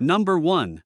Number 1.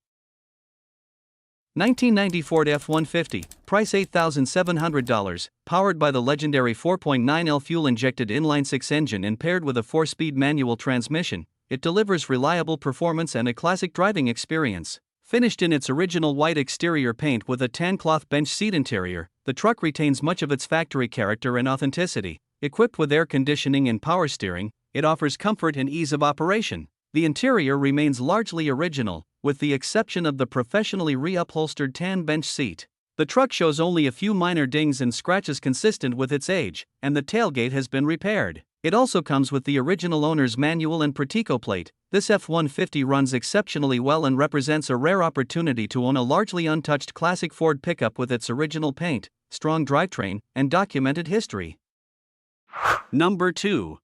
1990 Ford F-150, price $8,700, powered by the legendary 4.9L fuel-injected inline-six engine and paired with a 4-speed manual transmission, it delivers reliable performance and a classic driving experience. Finished in its original white exterior paint with a tan cloth bench seat interior, the truck retains much of its factory character and authenticity. Equipped with air conditioning and power steering, it offers comfort and ease of operation. The interior remains largely original, with the exception of the professionally re-upholstered tan bench seat. The truck shows only a few minor dings and scratches consistent with its age, and the tailgate has been repaired. It also comes with the original owner's manual and Pratico plate. This F-150 runs exceptionally well and represents a rare opportunity to own a largely untouched classic Ford pickup with its original paint, strong drivetrain, and documented history. Number 2.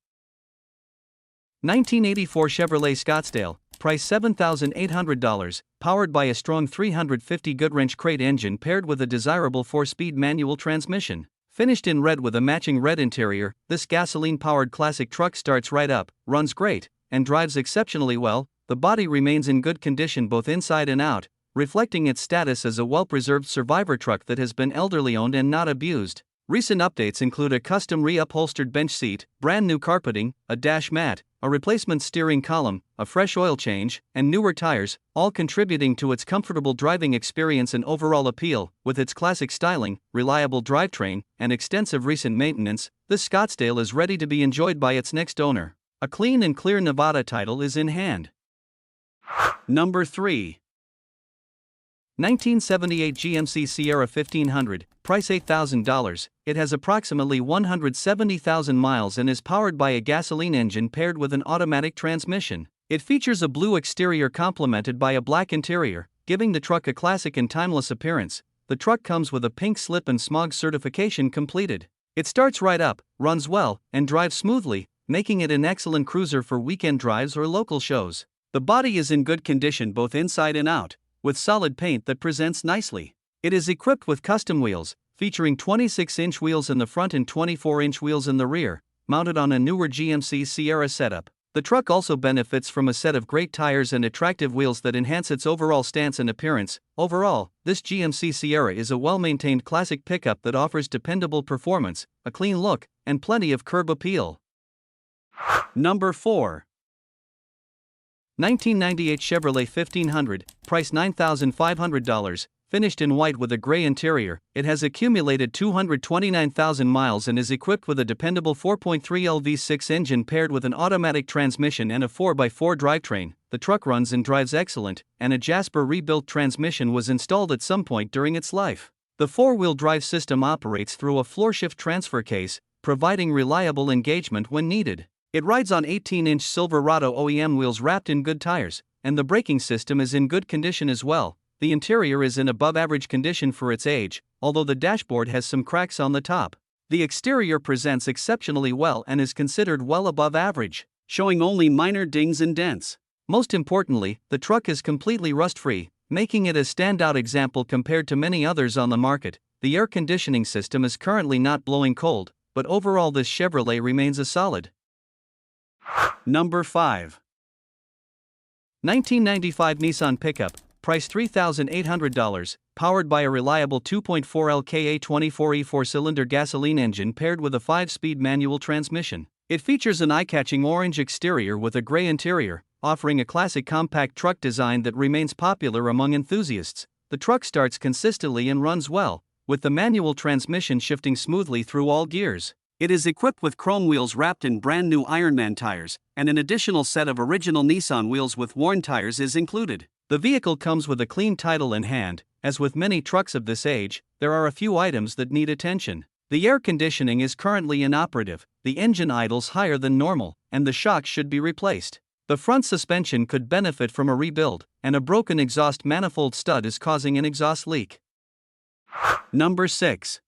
1984 Chevrolet Scottsdale, price $7,800, powered by a strong 350 Goodwrench crate engine paired with a desirable 4-speed manual transmission. Finished in red with a matching red interior, this gasoline-powered classic truck starts right up, runs great, and drives exceptionally well. The body remains in good condition both inside and out, reflecting its status as a well-preserved survivor truck that has been elderly owned and not abused. Recent updates include a custom re-upholstered bench seat, brand new carpeting, a dash mat, a replacement steering column, a fresh oil change, and newer tires, all contributing to its comfortable driving experience and overall appeal. With its classic styling, reliable drivetrain, and extensive recent maintenance, this Scottsdale is ready to be enjoyed by its next owner. A clean and clear Nevada title is in hand. Number 3. 1978 GMC Sierra 1500, price $8,000. It has approximately 170,000 miles and is powered by a gasoline engine paired with an automatic transmission. It features a blue exterior complemented by a black interior, giving the truck a classic and timeless appearance. The truck comes with a pink slip and smog certification completed. It starts right up, runs well, and drives smoothly, making it an excellent cruiser for weekend drives or local shows. The body is in good condition both inside and out, with solid paint that presents nicely. It is equipped with custom wheels, featuring 26-inch wheels in the front and 24-inch wheels in the rear, mounted on a newer GMC Sierra setup. The truck also benefits from a set of great tires and attractive wheels that enhance its overall stance and appearance. Overall, this GMC Sierra is a well-maintained classic pickup that offers dependable performance, a clean look, and plenty of curb appeal. Number 4. 1998 Chevrolet 1500, price $9,500, finished in white with a gray interior. It has accumulated 229,000 miles and is equipped with a dependable 4.3L V6 engine paired with an automatic transmission and a 4x4 drivetrain. The truck runs and drives excellent, and a Jasper rebuilt transmission was installed at some point during its life. The four-wheel drive system operates through a floor-shift transfer case, providing reliable engagement when needed. It rides on 18-inch Silverado OEM wheels wrapped in good tires, and the braking system is in good condition as well. The interior is in above-average condition for its age, although the dashboard has some cracks on the top. The exterior presents exceptionally well and is considered well above average, showing only minor dings and dents. Most importantly, the truck is completely rust-free, making it a standout example compared to many others on the market. The air conditioning system is currently not blowing cold, but overall this Chevrolet remains a solid. Number 5. 1995 Nissan pickup, price $3,800, powered by a reliable 2.4L Ka24E 4-cylinder gasoline engine paired with a 5-speed manual transmission. It features an eye-catching orange exterior with a gray interior, offering a classic compact truck design that remains popular among enthusiasts. The truck starts consistently and runs well, with the manual transmission shifting smoothly through all gears. It is equipped with chrome wheels wrapped in brand new Ironman tires, and an additional set of original Nissan wheels with worn tires is included. The vehicle comes with a clean title in hand. As with many trucks of this age, there are a few items that need attention. The air conditioning is currently inoperative, the engine idles higher than normal, and the shocks should be replaced. The front suspension could benefit from a rebuild, and a broken exhaust manifold stud is causing an exhaust leak. Number 6.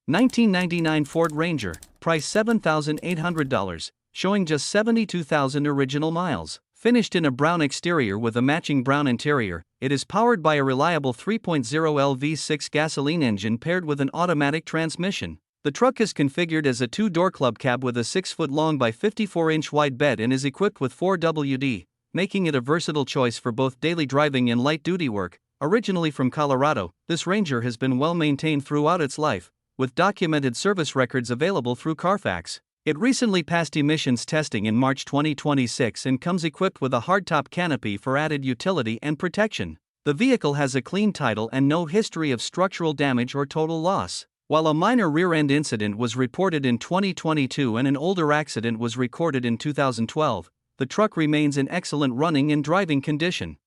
1999 Ford Ranger, price $7,800, showing just 72,000 original miles. Finished in a brown exterior with a matching brown interior, it is powered by a reliable 3.0L V6 gasoline engine paired with an automatic transmission. The truck is configured as a 2-door club cab with a 6-foot-long by 54-inch wide bed and is equipped with 4 WD, making it a versatile choice for both daily driving and light-duty work. Originally from Colorado, this Ranger has been well maintained throughout its life, with documented service records available through Carfax. It recently passed emissions testing in March 2026 and comes equipped with a hardtop canopy for added utility and protection. The vehicle has a clean title and no history of structural damage or total loss. While a minor rear-end incident was reported in 2022 and an older accident was recorded in 2012, the truck remains in excellent running and driving condition.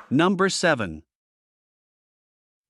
Number 7.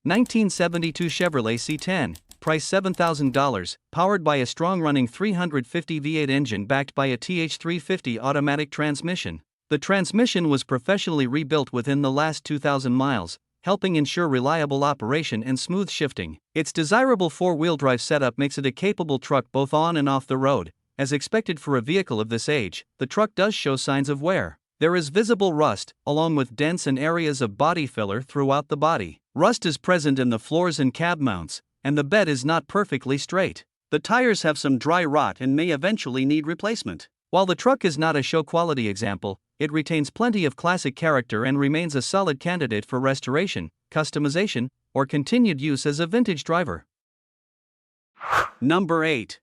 1972 Chevrolet C10, price $7,000, powered by a strong-running 350 V8 engine backed by a TH350 automatic transmission. The transmission was professionally rebuilt within the last 2,000 miles, helping ensure reliable operation and smooth shifting. Its desirable four-wheel drive setup makes it a capable truck both on and off the road. As expected for a vehicle of this age, the truck does show signs of wear. There is visible rust, along with dents and areas of body filler throughout the body. Rust is present in the floors and cab mounts, and the bed is not perfectly straight. The tires have some dry rot and may eventually need replacement. While the truck is not a show-quality example, it retains plenty of classic character and remains a solid candidate for restoration, customization, or continued use as a vintage driver. Number 8.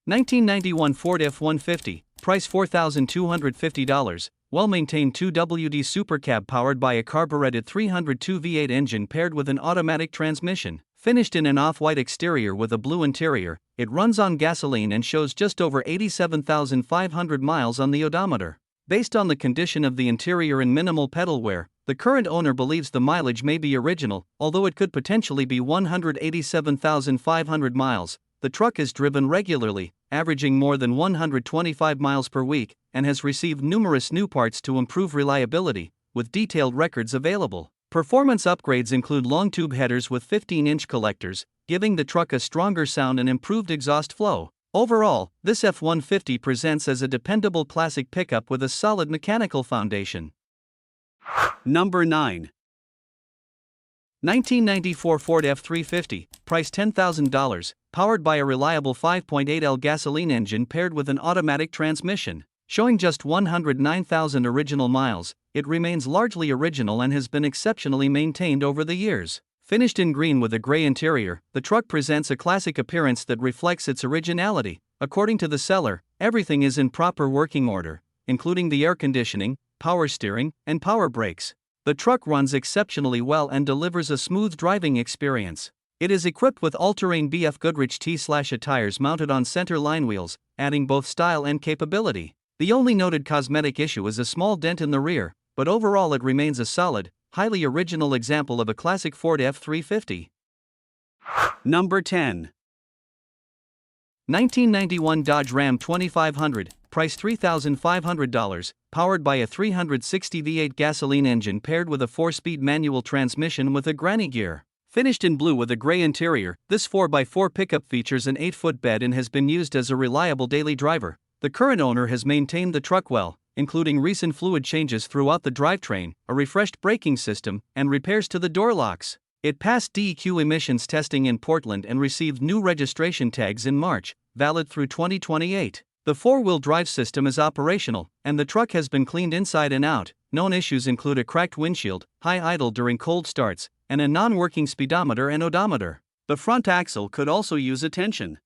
1991 Ford F350, price $4,250, well-maintained 2WD Super Cab powered by a carbureted 302 V8 engine paired with an automatic transmission. Finished in an off-white exterior with a blue interior, it runs on gasoline and shows just over 87,500 miles on the odometer. Based on the condition of the interior and minimal pedal wear, the current owner believes the mileage may be original, although it could potentially be 187,500 miles. The truck is driven regularly, averaging more than 125 miles per week, and has received numerous new parts to improve reliability, with detailed records available. Performance upgrades include long tube headers with 15-inch collectors, giving the truck a stronger sound and improved exhaust flow. Overall, this F-150 presents as a dependable classic pickup with a solid mechanical foundation. Number 9. 1994 Ford F350, price $10,000, powered by a reliable 5.8L gasoline engine paired with an automatic transmission. Showing just 109,000 original miles, it remains largely original and has been exceptionally maintained over the years. Finished in green with a gray interior, the truck presents a classic appearance that reflects its originality. According to the seller, everything is in proper working order, including the air conditioning, power steering, and power brakes. The truck runs exceptionally well and delivers a smooth driving experience. It is equipped with all-terrain BF Goodrich T/A tires mounted on center line wheels, adding both style and capability. The only noted cosmetic issue is a small dent in the rear, but overall it remains a solid, highly original example of a classic Ford F350. Number 10. 1991 Dodge Ram 2500, price $3,500, powered by a 360 V8 gasoline engine paired with a 4-speed manual transmission with a granny gear. Finished in blue with a gray interior, this 4x4 pickup features an 8-foot bed and has been used as a reliable daily driver. The current owner has maintained the truck well, including recent fluid changes throughout the drivetrain, a refreshed braking system, and repairs to the door locks. It passed DEQ emissions testing in Portland and received new registration tags in March, valid through 2028. The four-wheel drive system is operational, and the truck has been cleaned inside and out. Known issues include a cracked windshield, high idle during cold starts, and a non-working speedometer and odometer. The front axle could also use attention.